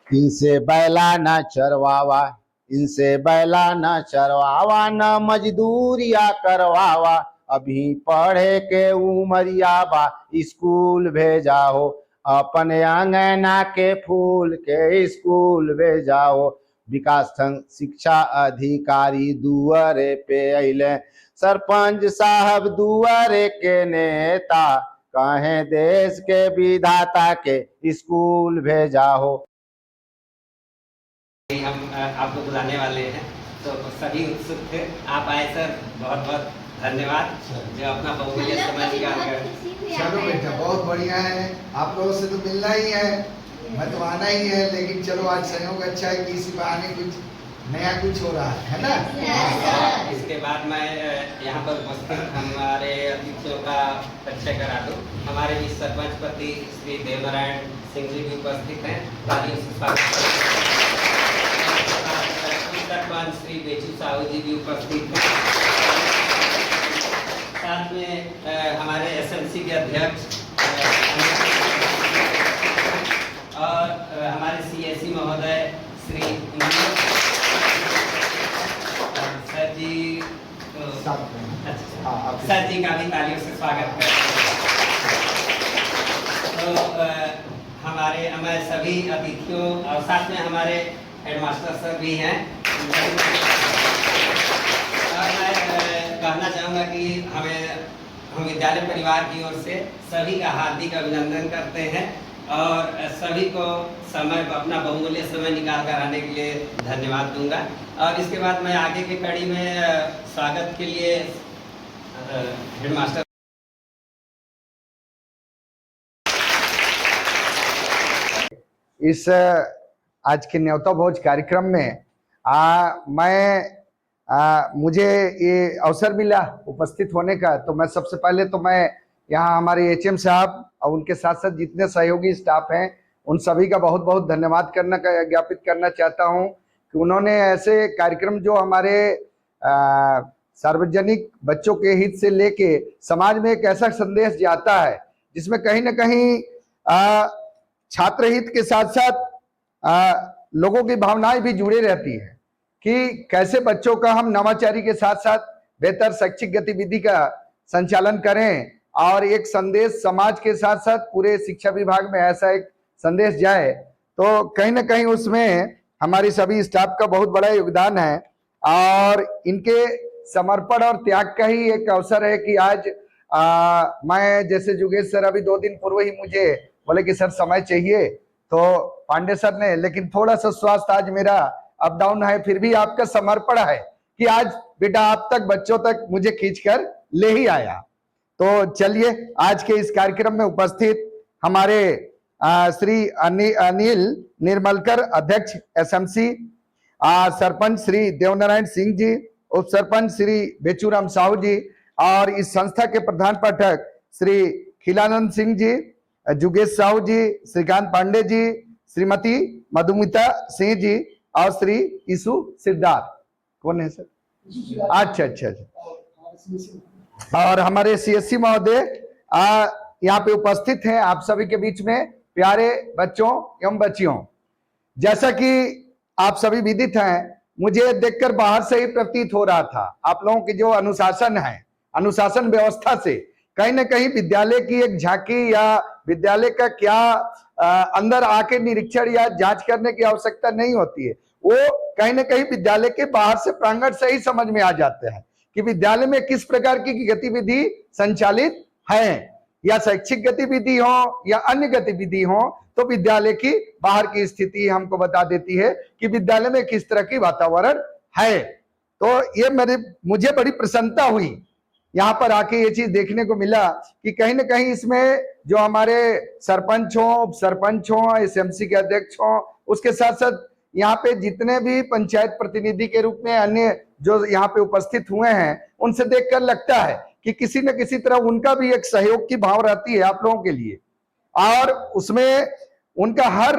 इनसे बैला न चरवावा, इनसे बैला न चरवावा, न मजदूरिया करवावा, अभी पढ़े के उमरिया बा, स्कूल भेजाओ, अपने अंगना के फूल के स्कूल भेजाओ। विकास खंड शिक्षा अधिकारी दुआरे पे अइले, सरपंच साहब दुआरे के नेता, कहे देश के विधाता के स्कूल भेजाओ। हम आपको बुलाने वाले हैं, तो सभी उत्सुक थे, आप आए सर, बहुत बहुत धन्यवाद जो अपना बहुमूल्य समय निकाल कर। चलो बेटा, बहुत बढ़िया है, आप लोगों से तो मिलना ही है, मैं तो आना ही है, लेकिन चलो आज संयोग अच्छा है कि इसी बहाने कुछ नया कुछ हो रहा है ना। इसके बाद मैं यहाँ पर उपस्थित हमारे अतिथियों का परिचय करा दूँ। हमारे बीच सरपंच पति श्री देवनारायण सिंह जी भी उपस्थित हैं, तालियों से स्वागत करते हैं। सरपंच श्री बेचू साहू जी भी उपस्थित हैं। साथ में हमारे एसएमसी के अध्यक्ष और हमारे सीएससी महोदय श्री सर जी, सर जी का भी तालियों से स्वागत करते हैं। तो हमारे सभी अतिथियों और साथ में हमारे हेडमास्टर सर भी हैं। और मैं कहना चाहूँगा कि हम विद्यालय परिवार की ओर से सभी का हार्दिक अभिनंदन करते हैं और सभी को अपना बहुमूल्य समय निकाल कर आने के लिए धन्यवाद दूंगा। और इसके बाद मैं आगे की कड़ी में स्वागत के लिए हेडमास्टर इस आज के न्योता भोज कार्यक्रम में मुझे ये अवसर मिला उपस्थित होने का, तो मैं सबसे पहले तो मैं यहाँ हमारे एचएम साहब और उनके साथ साथ जितने सहयोगी स्टाफ हैं उन सभी का बहुत बहुत धन्यवाद ज्ञापित करना चाहता हूँ कि उन्होंने ऐसे कार्यक्रम जो हमारे सार्वजनिक बच्चों के हित से लेके समाज में एक ऐसा संदेश जाता है जिसमें कहीं ना कहीं छात्र हित के साथ साथ लोगों की भावनाएं भी जुड़े रहती है कि कैसे बच्चों का हम नवाचारी के साथ साथ बेहतर शैक्षिक गतिविधि का संचालन करें और एक संदेश समाज के साथ साथ पूरे शिक्षा विभाग में ऐसा एक संदेश जाए। तो कहीं ना कहीं उसमें हमारी सभी स्टाफ का बहुत बड़ा योगदान है और इनके समर्पण और त्याग का ही एक अवसर है कि आज मैं जैसे जुगेश सर अभी 2 दिन पूर्व ही मुझे बोले कि सर समय चाहिए, तो पांडे सर ने, लेकिन थोड़ा सा स्वास्थ्य आज मेरा अप डाउन है, फिर भी आपका समर्पण है कि आज बेटा आप तक बच्चों तक मुझे खींचकर ले ही आया। तो चलिए आज के इस कार्यक्रम में उपस्थित हमारे श्री अनिल निर्मलकर अध्यक्ष एसएमसी, सरपंच श्री देवनारायण सिंह जी, उप सरपंच श्री बेचूराम साहू जी और इस संस्था के प्रधान पाठक श्री खिलानंद सिंह जी, जुगेश साहू जी, श्रीकांत पांडे जी, श्रीमती मधुमिता सिंह जी और श्री ईसु सिद्धार्थ। कौन है सर? अच्छा अच्छा अच्छा। और हमारे सीएससी महोदय यहाँ पे उपस्थित हैं आप सभी के बीच में। प्यारे बच्चों एवं बच्चियों, जैसा कि आप सभी विदित हैं, मुझे देखकर बाहर से ही प्रतीत हो रहा था आप लोगों की जो अनुशासन है, अनुशासन व्यवस्था से कहीं ना कहीं विद्यालय की एक झांकी या विद्यालय का क्या अंदर आके निरीक्षण या जांच करने की आवश्यकता नहीं होती है। वो कहीं ना कहीं विद्यालय के बाहर से प्रांगण से ही समझ में आ जाते हैं कि विद्यालय में किस प्रकार की गतिविधि संचालित है, या शैक्षिक गतिविधि हो या अन्य गतिविधि हो, तो विद्यालय की बाहर की स्थिति हमको बता देती है कि विद्यालय में किस तरह की वातावरण है। तो ये मुझे बड़ी प्रसन्नता हुई यहाँ पर आके ये चीज देखने को मिला कि कहीं ना कहीं इसमें जो हमारे सरपंच हो, उप सरपंच हो, एसएमसी के अध्यक्ष हो, उसके साथ साथ यहाँ पे जितने भी पंचायत प्रतिनिधि के रूप में अन्य जो यहाँ पे उपस्थित हुए हैं, उनसे देखकर लगता है कि किसी न किसी तरह उनका भी एक सहयोग की भाव रहती है आप लोगों के लिए, और उसमें उनका हर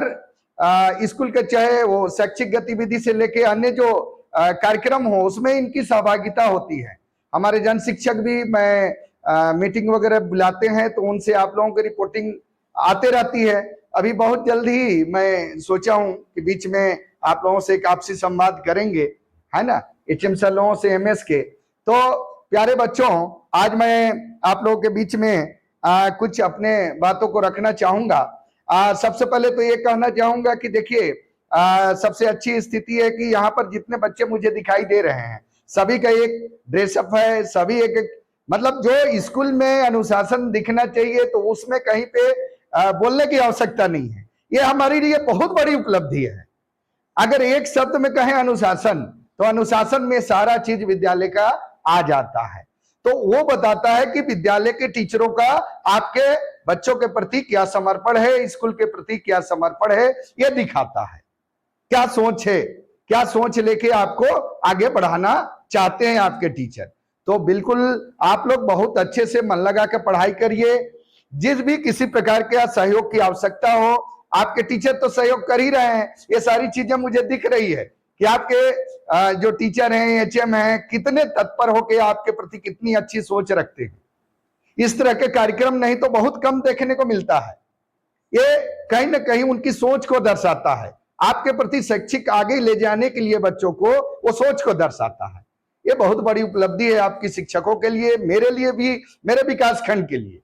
स्कूल का चाहे वो शैक्षिक गतिविधि से लेके अन्य जो कार्यक्रम हो उसमें इनकी सहभागिता होती है। हमारे जन शिक्षक भी मैं मीटिंग वगैरह बुलाते हैं तो उनसे आप लोगों की रिपोर्टिंग आते रहती है। अभी बहुत जल्द ही मैं सोचा हूं कि बीच में आप लोगों से एक आपसी संवाद करेंगे, है ना, एचएम सर लोगों से एमएस के। तो प्यारे बच्चों, आज मैं आप लोगों के बीच में कुछ अपने बातों को रखना चाहूंगा। सबसे पहले तो ये कहना चाहूंगा कि देखिए, सबसे अच्छी स्थिति है कि यहाँ पर जितने बच्चे मुझे दिखाई दे रहे हैं सभी का एक ड्रेसअप है, सभी एक मतलब जो स्कूल में अनुशासन दिखना चाहिए तो उसमें कहीं पे बोलने की आवश्यकता नहीं है। ये हमारे लिए बहुत बड़ी उपलब्धि है। अगर एक शब्द में कहें अनुशासन, तो अनुशासन में सारा चीज विद्यालय का आ जाता है। तो वो बताता है कि विद्यालय के टीचरों का आपके बच्चों के प्रति क्या समर्पण है, स्कूल के प्रति क्या समर्पण है, ये दिखाता है। क्या सोच है, क्या सोच लेके आपको आगे बढ़ाना चाहते हैं आपके टीचर। तो बिल्कुल आप लोग बहुत अच्छे से मन लगा के पढ़ाई करिए। जिस भी किसी प्रकार के सहयोग की आवश्यकता हो, आपके टीचर तो सहयोग कर ही रहे हैं। ये सारी चीजें मुझे दिख रही है कि आपके जो टीचर हैं, एचएम हैं, कितने तत्पर होकर आपके प्रति कितनी अच्छी सोच रखते हैं। इस तरह के कार्यक्रम नहीं तो बहुत कम देखने को मिलता है। ये कहीं ना कहीं उनकी सोच को दर्शाता है। आपके प्रति शैक्षिक आगे ले जाने के लिए बच्चों को वो सोच को दर्शाता है। ये बहुत बड़ी उपलब्धि है आपकी शिक्षकों के लिए, मेरे लिए भी, मेरे विकास खंड के लिए।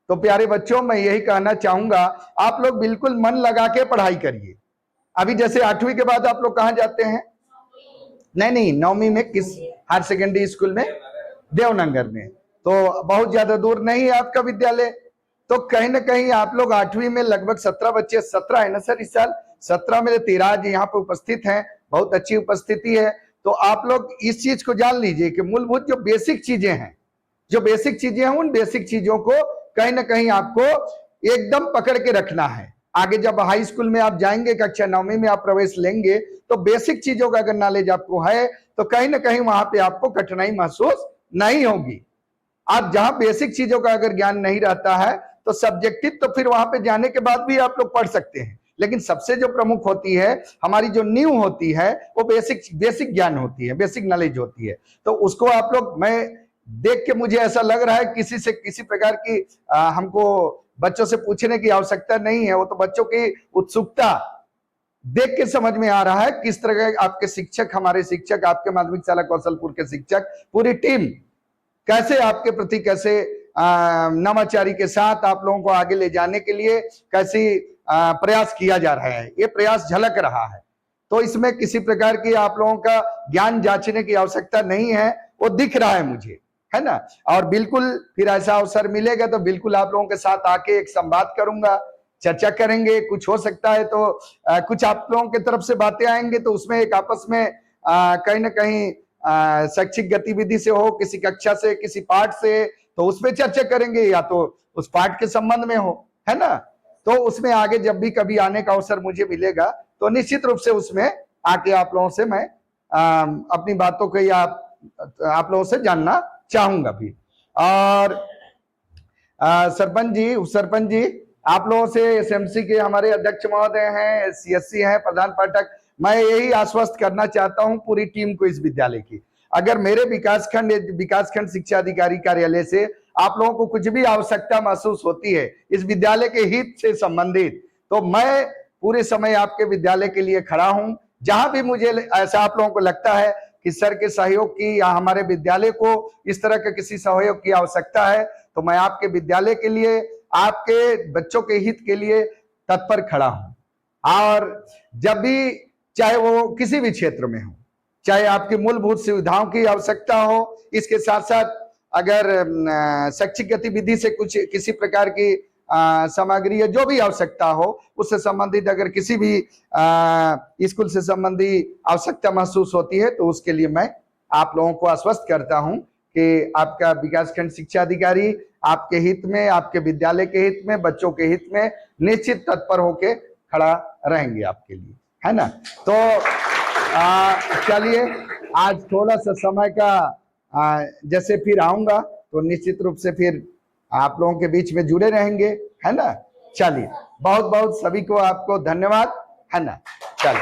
तो प्यारे बच्चों, मैं यही कहना चाहूंगा, आप लोग बिल्कुल मन लगा के पढ़ाई करिए। अभी जैसे 8वीं के बाद आप लोग कहाँ जाते हैं? नहीं, 9वीं में किस हायर सेकेंडरी स्कूल में? देवनगर में। तो बहुत ज्यादा दूर नहीं है आपका विद्यालय। तो कहीं ना कहीं आप लोग 8वीं में लगभग 17 बच्चे, 17 है ना सर इस साल? 17 में 13 आज यहाँ पे उपस्थित हैं, बहुत अच्छी उपस्थिति है। तो आप लोग इस चीज को जान लीजिए कि मूलभूत जो बेसिक चीजें हैं, जो बेसिक चीजें हैं, उन बेसिक चीजों को कहीं ना कहीं आपको एकदम पकड़ के रखना है। आगे जब हाई स्कूल में आप जाएंगे, कक्षा 9वीं में आप प्रवेश लेंगे, तो बेसिक चीजों का अगर नॉलेज आपको है तो कहीं ना कहीं वहां पे आपको कठिनाई महसूस नहीं होगी। आप जहां बेसिक चीजों का अगर ज्ञान नहीं रहता है तो सब्जेक्टिव तो फिर वहां पे जाने के बाद भी आप लोग पढ़ सकते हैं, लेकिन सबसे जो प्रमुख होती है, हमारी जो नींव होती है, वो बेसिक ज्ञान होती है, बेसिक नॉलेज होती है। तो उसको आप लोग, मैं देख के मुझे ऐसा लग रहा है किसी से किसी प्रकार की हमको बच्चों से पूछने की आवश्यकता नहीं है। वो तो बच्चों की उत्सुकता देख के समझ में आ रहा है किस तरह के आपके शिक्षक, हमारे शिक्षक, आपके माध्यमिक शाला कौशलपुर के शिक्षक, पूरी टीम कैसे आपके प्रति, कैसे नवाचारी के साथ आप लोगों को आगे ले जाने के लिए कैसी प्रयास किया जा रहा है, ये प्रयास झलक रहा है। तो इसमें किसी प्रकार की आप लोगों का ज्ञान जांचने की आवश्यकता नहीं है, वो दिख रहा है मुझे, है ना। और बिल्कुल फिर ऐसा अवसर मिलेगा तो बिल्कुल आप लोगों के साथ आके एक संवाद करूंगा, चर्चा करेंगे। कुछ हो सकता है तो कुछ आप लोगों की तरफ से बातें आएंगे तो उसमें एक आपस में कहीं ना कहीं शैक्षिक गतिविधि से हो, किसी कक्षा से, किसी पाठ से, तो उसमें चर्चा करेंगे, या तो उस पाठ के संबंध में हो, है ना। तो उसमें आगे जब भी कभी आने का अवसर मुझे मिलेगा तो निश्चित रूप से उसमें आके आप लोगों से मैं अपनी बातों को या आप लोगों से जानना चाहूंगा भी। और सरपंच जी, उप सरपंच जी, आप लोगों से एसएमसी के हमारे अध्यक्ष महोदय हैं, सीएससी हैं, प्रधान पाठक, मैं यही आश्वस्त करना चाहता हूं पूरी टीम को इस विद्यालय की, अगर मेरे विकासखंड शिक्षा अधिकारी कार्यालय से आप लोगों को कुछ भी आवश्यकता महसूस होती है इस विद्यालय के हित से संबंधित, तो मैं पूरे समय आपके विद्यालय के लिए खड़ा हूं। जहां भी मुझे ऐसा आप लोगों को लगता है कि सर के सहयोग की या हमारे विद्यालय को इस तरह के किसी सहयोग की आवश्यकता है, तो मैं आपके विद्यालय के लिए, आपके बच्चों के हित के लिए तत्पर खड़ा हूं। और जब भी, चाहे वो किसी भी क्षेत्र में हो, चाहे आपकी मूलभूत सुविधाओं की आवश्यकता हो, इसके साथ साथ अगर शैक्षिक गतिविधि से कुछ किसी प्रकार की सामग्री या जो भी आवश्यकता हो, उससे संबंधित अगर किसी भी स्कूल से संबंधी आवश्यकता महसूस होती है, तो उसके लिए मैं आप लोगों को आश्वस्त करता हूं कि आपका विकासखंड शिक्षा अधिकारी आपके हित में, आपके विद्यालय के हित में, बच्चों के हित में निश्चित तत्पर होके खड़ा रहेंगे आपके लिए, है ना। तो चलिए, आज थोड़ा सा समय का जैसे फिर आऊंगा तो निश्चित रूप से फिर आप लोगों के बीच में जुड़े रहेंगे, है ना। चलिए, बहुत बहुत सभी को आपको धन्यवाद, है ना। चलिए,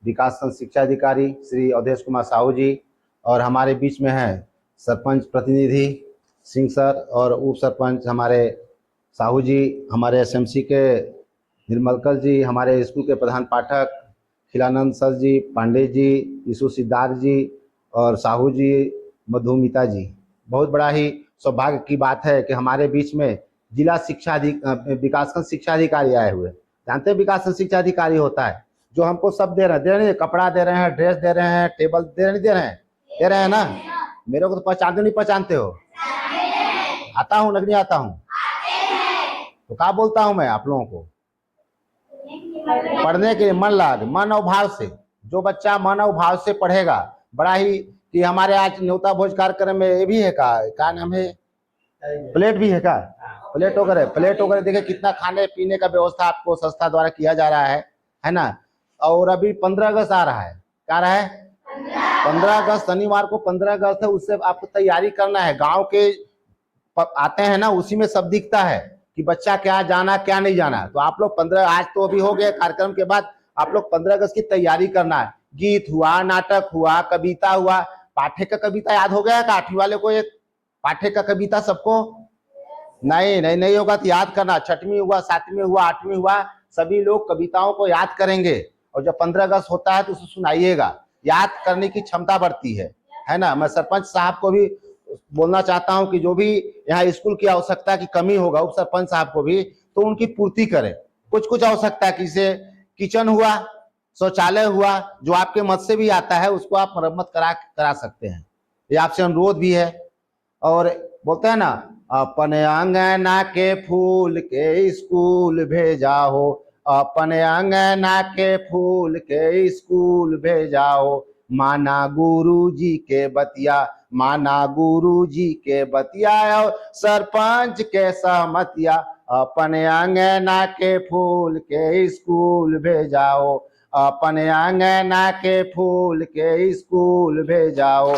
विकासखंड शिक्षा अधिकारी श्री अवधेश कुमार साहू जी, और हमारे बीच में है सरपंच प्रतिनिधि सिंह सर और उप सरपंच हमारे साहू जी, हमारे एसएमसी के निर्मलकर जी, हमारे स्कूल के प्रधान पाठक खिलानंद सर जी, पांडे जी, यीशु सिद्धार्थ जी और साहू जी, मधुमिता जी। बहुत बड़ा ही सौभाग्य की बात है कि हमारे बीच में जिला विकासखंड शिक्षा अधिकारी आए हुए। जानते हैं विकासखंड शिक्षा अधिकारी होता है जो हमको सब दे रहे हैं, कपड़ा दे रहे हैं, ड्रेस दे रहे हैं, टेबल दे रहे हैं ना। मेरे को तो पहचानते नहीं पहचानते हो? आता हूँ नहीं आता हूँ? तो क्या बोलता हूँ मैं आप लोगों को? पढ़ने के लिए मन लगा, मन और भाव से। जो बच्चा मन और भाव से पढ़ेगा, बड़ा ही कि हमारे आज न्योता भोज कार्यक्रम में ये भी है का नाम है, प्लेट भी है का, प्लेट वगैरह देखिए कितना खाने पीने का व्यवस्था आपको संस्था द्वारा किया जा रहा है ना। और अभी 15 अगस्त आ रहा है, क्या रहा है? 15 अगस्त शनिवार को 15 अगस्त है, उससे आपको तैयारी करना है। गांव के आते हैं ना, उसी में सब दिखता है कि बच्चा क्या जाना क्या नहीं जाना। तो आप लोग 15, आज तो अभी हो गया कार्यक्रम के बाद, आप लोग 15 अगस्त की तैयारी करना है। गीत हुआ, नाटक हुआ, कविता हुआ। पाठ्य का कविता याद हो गया? 8वीं वाले को एक पाठ्य का कविता सबको नहीं होगा तो याद करना। 6वीं हुआ, 7वीं हुआ, 8वीं हुआ, सभी लोग कविताओं को याद करेंगे और जब 15 अगस्त होता है तो उसे सुनाइएगा। याद करने की क्षमता बढ़ती है ना। मैं सरपंच साहब को भी बोलना चाहता हूं कि जो भी यहाँ स्कूल की आवश्यकता की कमी होगा, उप सरपंच साहब को भी तो उनकी पूर्ति करें। कुछ आवश्यकता है, किसे किचन हुआ, शौचालय हुआ, जो आपके मत से भी आता है उसको आप मरम्मत करा सकते हैं। ये आपसे अनुरोध भी है। और बोलते हैं ना, अपने अंगना के फूल के स्कूल भेजा हो, अपने अंगना के फूल के स्कूल भेजा हो। माना गुरुजी के बतिया, माना गुरुजी के बतिया और सरपंच के सहमतिया। अपने अंगना के फूल के स्कूल भेजाओ, अपने अंगना के फूल के स्कूल भेजाओ।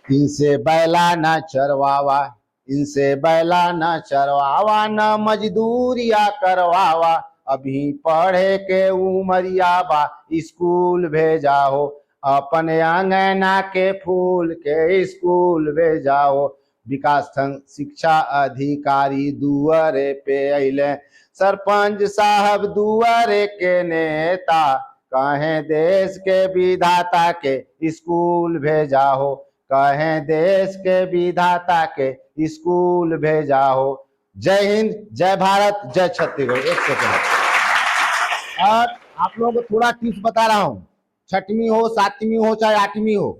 इनसे बैला न चरवावा, इनसे बैला न चरवावा, न मजदूरिया करवावा। अभी पढ़े के उमरिया बा, स्कूल भेजाओ। अपने अंगना के फूल के स्कूल भेजाओ। विकासखंड शिक्षा अधिकारी दुआरे पे अइले, सरपंच साहब दुआरे के नेता। कहें देश के विधाता के स्कूल भेजा हो, कहें देश के विधाता के स्कूल भेजा हो। जय हिंद, जय भारत, जय छत्तीसगढ़। एक सेकंड। और आप लोगों को थोड़ा टिप्स बता रहा हूं। 6वीं हो, 7वीं हो, चाहे 8वीं हो,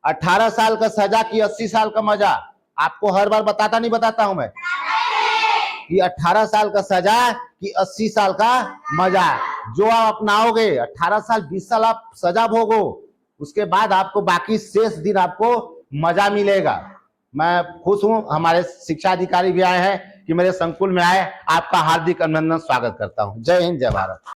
18 साल का सजा की 80 साल का मजा। आपको हर बार बताता नहीं बताता हूं मैं कि 18 साल का सजा कि 80 साल का मजा। जो आप अपनाओगे, 18 साल 20 साल आप सजा भोगो, उसके बाद आपको बाकी शेष दिन आपको मजा मिलेगा। मैं खुश हूं, हमारे शिक्षा अधिकारी भी आए हैं कि मेरे संकुल में आए। आपका हार्दिक अभिनंदन, स्वागत करता हूं। जय हिंद, जय भारत।